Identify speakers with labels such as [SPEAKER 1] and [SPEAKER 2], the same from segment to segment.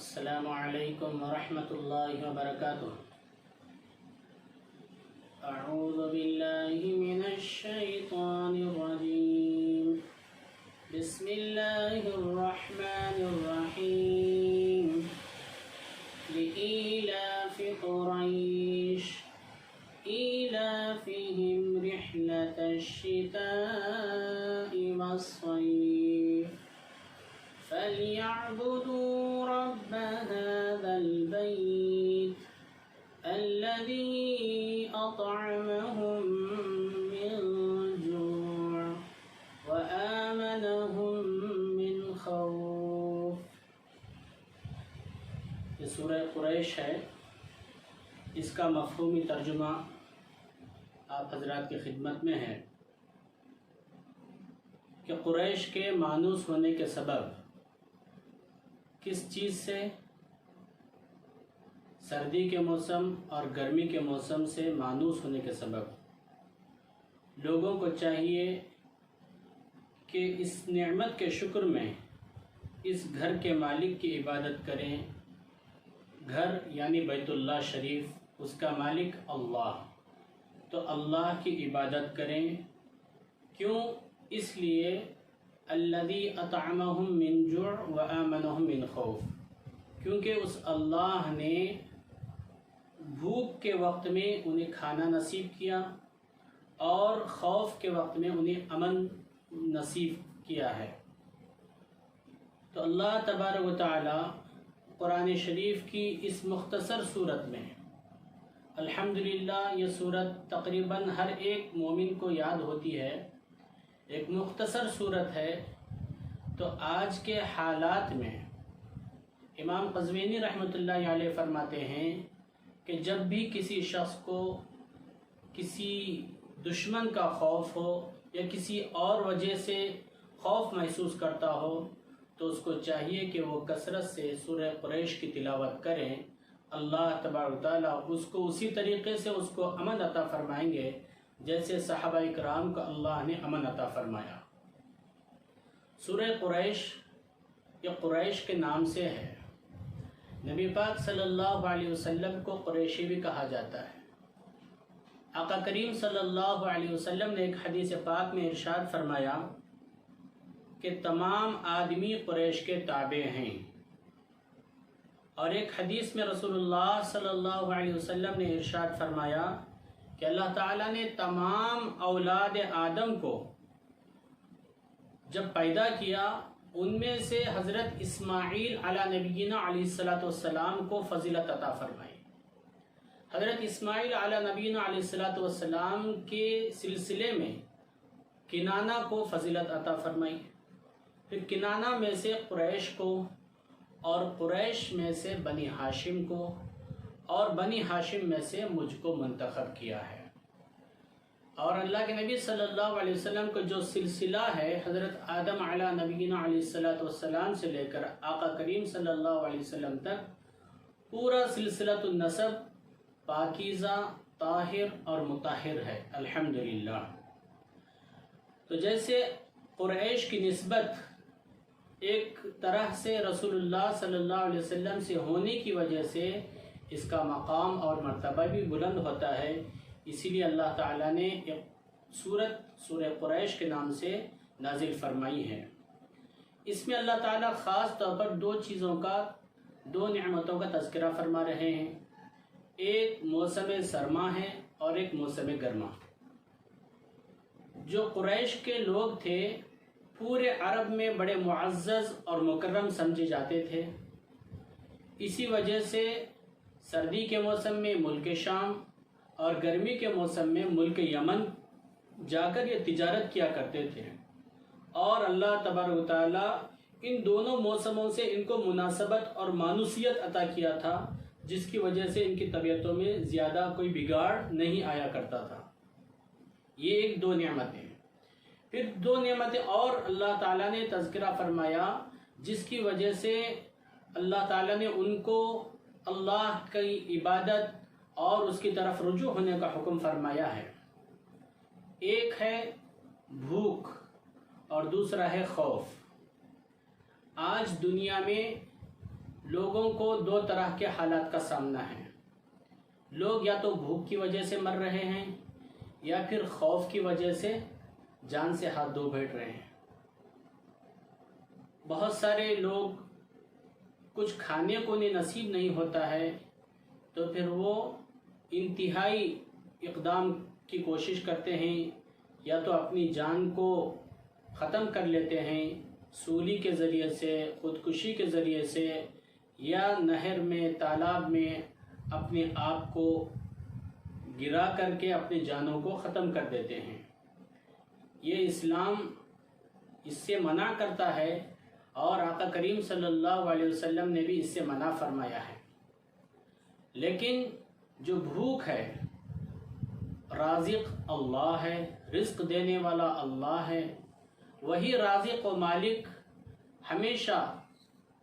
[SPEAKER 1] السلام علیکم ورحمۃ اللہ وبرکاتہ۔ اعوذ باللہ من الشیطان الرجیم، بسم اللہ الرحمن الرحیم۔ لإیلاف قریش ایلافہم رحلۃ الشتاء والصیف فَلْيَعْبُدُوا رَبَّ هَذَا الْبَيْتِ الَّذِي أَطْعَمَهُم مِّن جُوعٍ وَآمَنَهُم مِّن خَوْفٍ۔ یہ سورہ قریش ہے، اس کا مفہومی ترجمہ آپ حضرات کی خدمت میں ہے کہ قریش کے مانوس ہونے کے سبب کس چیز سے؟ سردی کے موسم اور گرمی کے موسم سے مانوس ہونے کے سبب لوگوں کو چاہیے کہ اس نعمت کے شکر میں اس گھر کے مالک کی عبادت کریں۔ گھر یعنی بیت اللہ شریف، اس کا مالک اللہ، تو اللہ کی عبادت کریں۔ کیوں؟ اس لیے الذی اطعمہم من جوع وآمنہم من خوف، کیونکہ اس اللہ نے بھوک کے وقت میں انہیں کھانا نصیب کیا اور خوف کے وقت میں انہیں امن نصیب کیا ہے۔ تو اللہ تبارک و تعالی قرآن شریف کی اس مختصر صورت میں، الحمدللہ یہ صورت تقریباً ہر ایک مومن کو یاد ہوتی ہے، ایک مختصر صورت ہے۔ تو آج کے حالات میں امام قزوینی رحمۃ اللہ علیہ فرماتے ہیں کہ جب بھی کسی شخص کو کسی دشمن کا خوف ہو یا کسی اور وجہ سے خوف محسوس کرتا ہو تو اس کو چاہیے کہ وہ کثرت سے سورہ قریش کی تلاوت کریں۔ اللہ تبارک و تعالیٰ اس کو اسی طریقے سے اس کو امن عطا فرمائیں گے جیسے صحابہ اکرام کو اللہ نے امن عطا فرمایا۔ سورہ قریش یہ قریش کے نام سے ہے۔ نبی پاک صلی اللہ علیہ وسلم کو قریشی بھی کہا جاتا ہے۔ آقا کریم صلی اللہ علیہ وسلم نے ایک حدیث پاک میں ارشاد فرمایا کہ تمام آدمی قریش کے تابع ہیں، اور ایک حدیث میں رسول اللہ صلی اللہ علیہ وسلم نے ارشاد فرمایا کہ اللہ تعالیٰ نے تمام اولاد آدم کو جب پیدا کیا، ان میں سے حضرت اسماعیل علی نبینا علیہ السلام کو فضیلت عطا فرمائی۔ حضرت اسماعیل علی نبینا علیہ السلام کے سلسلے میں کنانہ کو فضیلت عطا فرمائی، پھر کنانہ میں سے قریش کو، اور قریش میں سے بنی ہاشم کو، اور بنی ہاشم میں سے مجھ کو منتخب کیا ہے۔ اور اللہ کے نبی صلی اللہ علیہ وسلم کا جو سلسلہ ہے حضرت آدم علی نبینا علیہ السلام سے لے کر آقا کریم صلی اللہ علیہ وسلم تک پورا سلسلۃ النسب پاکیزہ، طاہر اور مطہر ہے، الحمدللہ۔ تو جیسے قریش کی نسبت ایک طرح سے رسول اللہ صلی اللہ علیہ وسلم سے ہونے کی وجہ سے اس کا مقام اور مرتبہ بھی بلند ہوتا ہے، اسی لیے اللہ تعالیٰ نے ایک سورہ قریش کے نام سے نازل فرمائی ہے۔ اس میں اللہ تعالیٰ خاص طور پر دو نعمتوں کا تذکرہ فرما رہے ہیں، ایک موسم سرما ہے اور ایک موسم گرما۔ جو قریش کے لوگ تھے پورے عرب میں بڑے معزز اور مکرم سمجھے جاتے تھے، اسی وجہ سے سردی کے موسم میں ملک شام اور گرمی کے موسم میں ملک یمن جا کر یہ تجارت کیا کرتے تھے، اور اللہ تبارک و تعالیٰ ان دونوں موسموں سے ان کو مناسبت اور مانوسیت عطا کیا تھا، جس کی وجہ سے ان کی طبیعتوں میں زیادہ کوئی بگاڑ نہیں آیا کرتا تھا۔ یہ ایک دو نعمتیں۔ پھر دو نعمتیں اور اللہ تعالیٰ نے تذکرہ فرمایا جس کی وجہ سے اللہ تعالیٰ نے ان کو اللہ کی عبادت اور اس کی طرف رجوع ہونے کا حکم فرمایا ہے۔ ایک ہے بھوک اور دوسرا ہے خوف۔ آج دنیا میں لوگوں کو دو طرح کے حالات کا سامنا ہے۔ لوگ یا تو بھوک کی وجہ سے مر رہے ہیں یا پھر خوف کی وجہ سے جان سے ہاتھ دھو بیٹھ رہے ہیں۔ بہت سارے لوگ کچھ کھانے کو نصیب نہیں ہوتا ہے تو پھر وہ انتہائی اقدام کی کوشش کرتے ہیں، یا تو اپنی جان کو ختم کر لیتے ہیں سولی کے ذریعے سے، خودکشی کے ذریعے سے، یا نہر میں، تالاب میں اپنے آپ کو گرا کر کے اپنی جانوں کو ختم کر دیتے ہیں۔ یہ اسلام اس سے منع کرتا ہے، اور آقا کریم صلی اللہ علیہ وسلم نے بھی اس سے منع فرمایا ہے۔ لیکن جو بھوک ہے، رازق اللہ ہے، رزق دینے والا اللہ ہے، وہی رازق و مالک ہمیشہ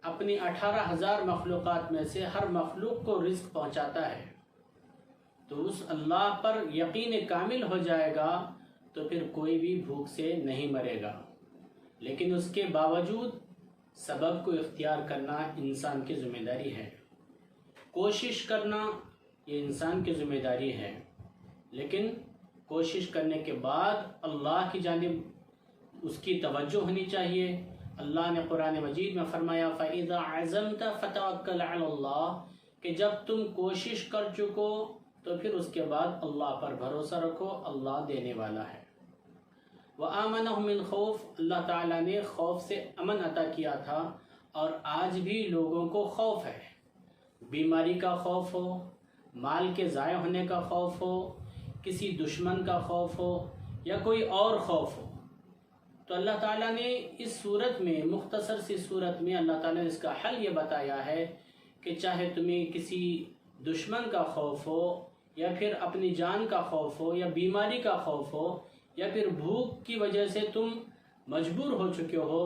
[SPEAKER 1] اپنی 18,000 مخلوقات میں سے ہر مخلوق کو رزق پہنچاتا ہے۔ تو اس اللہ پر یقین کامل ہو جائے گا تو پھر کوئی بھی بھوک سے نہیں مرے گا۔ لیکن اس کے باوجود سبب کو اختیار کرنا انسان کی ذمہ داری ہے، کوشش کرنا یہ انسان کی ذمہ داری ہے، لیکن کوشش کرنے کے بعد اللہ کی جانب اس کی توجہ ہونی چاہیے۔ اللہ نے قرآن مجید میں فرمایا فَإِذَا عَزَمْتَ فَتَوَكَّلْ عَلَى اللَّهِ کہ جب تم کوشش کر چکو تو پھر اس کے بعد اللہ پر بھروسہ رکھو، اللہ دینے والا ہے۔ وَآمَنَهُ مِنْ خَوْفٍ اللہ تعالیٰ نے خوف سے امن عطا کیا تھا، اور آج بھی لوگوں کو خوف ہے، بیماری کا خوف ہو، مال کے ضائع ہونے کا خوف ہو، کسی دشمن کا خوف ہو، یا کوئی اور خوف ہو۔ تو اللہ تعالیٰ نے اس صورت میں، مختصر سی صورت میں اللہ تعالیٰ نے اس کا حل یہ بتایا ہے کہ چاہے تمہیں کسی دشمن کا خوف ہو، یا پھر اپنی جان کا خوف ہو، یا بیماری کا خوف ہو، یا پھر بھوک کی وجہ سے تم مجبور ہو چکے ہو،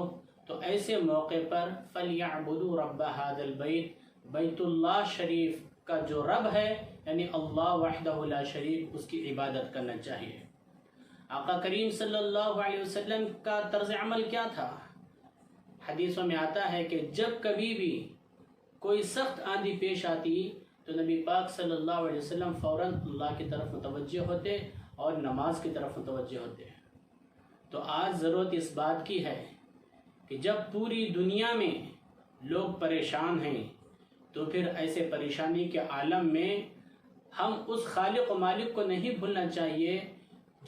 [SPEAKER 1] تو ایسے موقع پر فَلْيَعْبُدُوا رَبَّ هَذَا الْبَيْتِ بیت اللہ شریف کا جو رب ہے یعنی اللہ وحدہ لا شریک، اس کی عبادت کرنا چاہیے۔ آقا کریم صلی اللہ علیہ وسلم کا طرز عمل کیا تھا؟ حدیثوں میں آتا ہے کہ جب کبھی بھی کوئی سخت آندھی پیش آتی تو نبی پاک صلی اللہ علیہ وسلم فوراً اللہ کی طرف متوجہ ہوتے اور نماز کی طرف متوجہ ہوتے ہیں۔ تو آج ضرورت اس بات کی ہے کہ جب پوری دنیا میں لوگ پریشان ہیں تو پھر ایسے پریشانی کے عالم میں ہم اس خالق و مالک کو نہیں بھولنا چاہیے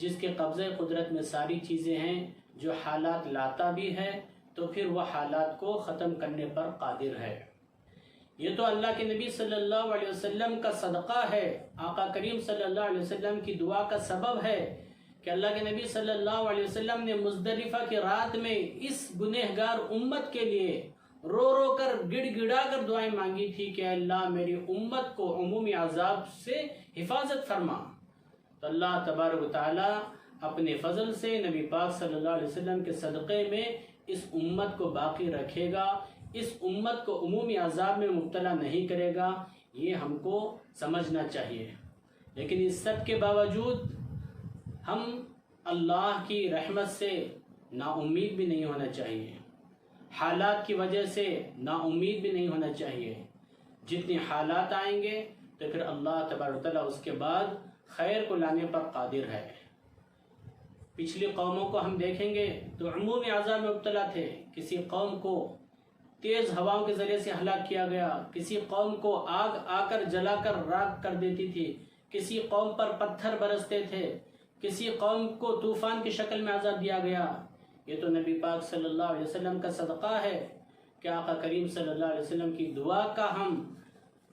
[SPEAKER 1] جس کے قبضہ قدرت میں ساری چیزیں ہیں، جو حالات لاتا بھی ہے تو پھر وہ حالات کو ختم کرنے پر قادر ہے۔ یہ تو اللہ کے نبی صلی اللہ علیہ وسلم کا صدقہ ہے، آقا کریم صلی اللہ علیہ وسلم کی دعا کا سبب ہے کہ اللہ کے نبی صلی اللہ علیہ وسلم نے مزدلفہ کی رات میں اس گنہگار امت کے لیے رو رو کر گڑ گڑا کر دعائیں مانگی تھی کہ اللہ میری امت کو عمومی عذاب سے حفاظت فرما۔ تو اللہ تبارک و تعالی اپنے فضل سے نبی پاک صلی اللہ علیہ وسلم کے صدقے میں اس امت کو باقی رکھے گا، اس امت کو عمومی عذاب میں مبتلا نہیں کرے گا، یہ ہم کو سمجھنا چاہیے۔ لیکن اس سب کے باوجود ہم اللہ کی رحمت سے نا امید بھی نہیں ہونا چاہیے، حالات کی وجہ سے نا امید بھی نہیں ہونا چاہیے۔ جتنے حالات آئیں گے تو پھر اللہ تبارک و تعالیٰ اس کے بعد خیر کو لانے پر قادر ہے۔ پچھلی قوموں کو ہم دیکھیں گے تو عمومی عذاب میں مبتلا تھے، کسی قوم کو تیز ہواؤں کے ذریعے سے ہلاک کیا گیا، کسی قوم کو آگ آ کر جلا کر راکھ کر دیتی تھی، کسی قوم پر پتھر برستے تھے، کسی قوم کو طوفان کی شکل میں عذاب دیا گیا۔ یہ تو نبی پاک صلی اللہ علیہ وسلم کا صدقہ ہے کہ آقا کریم صلی اللہ علیہ وسلم کی دعا کا ہم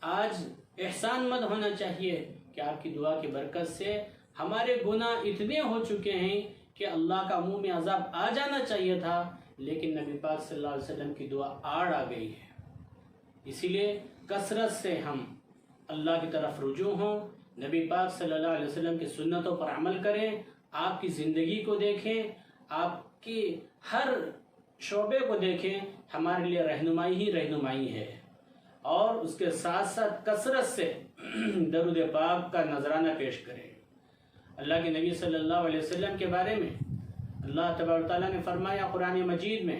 [SPEAKER 1] آج احسان مند ہونا چاہیے کہ آپ کی دعا کی برکت سے ہمارے گناہ اتنے ہو چکے ہیں کہ اللہ کا عمومی عذاب آ جانا چاہیے تھا، لیکن نبی پاک صلی اللہ علیہ وسلم کی دعا آڑ آ گئی ہے۔ اسی لیے کثرت سے ہم اللہ کی طرف رجوع ہوں، نبی پاک صلی اللہ علیہ وسلم کی سنتوں پر عمل کریں، آپ کی زندگی کو دیکھیں، آپ کی ہر شعبے کو دیکھیں، ہمارے لیے رہنمائی ہی رہنمائی ہے۔ اور اس کے ساتھ ساتھ کثرت سے درود پاک کا نذرانہ پیش کریں۔ اللہ کے نبی صلی اللہ علیہ وسلم کے بارے میں اللہ تبارک و تعالیٰ نے فرمایا قرآن مجید میں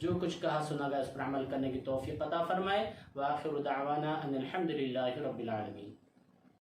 [SPEAKER 1] جو کچھ کہا سنا گیا اس پر عمل کرنے کی توفیق عطا فرمائے۔ وآخر دعوانا ان الحمد للہ رب العالمین۔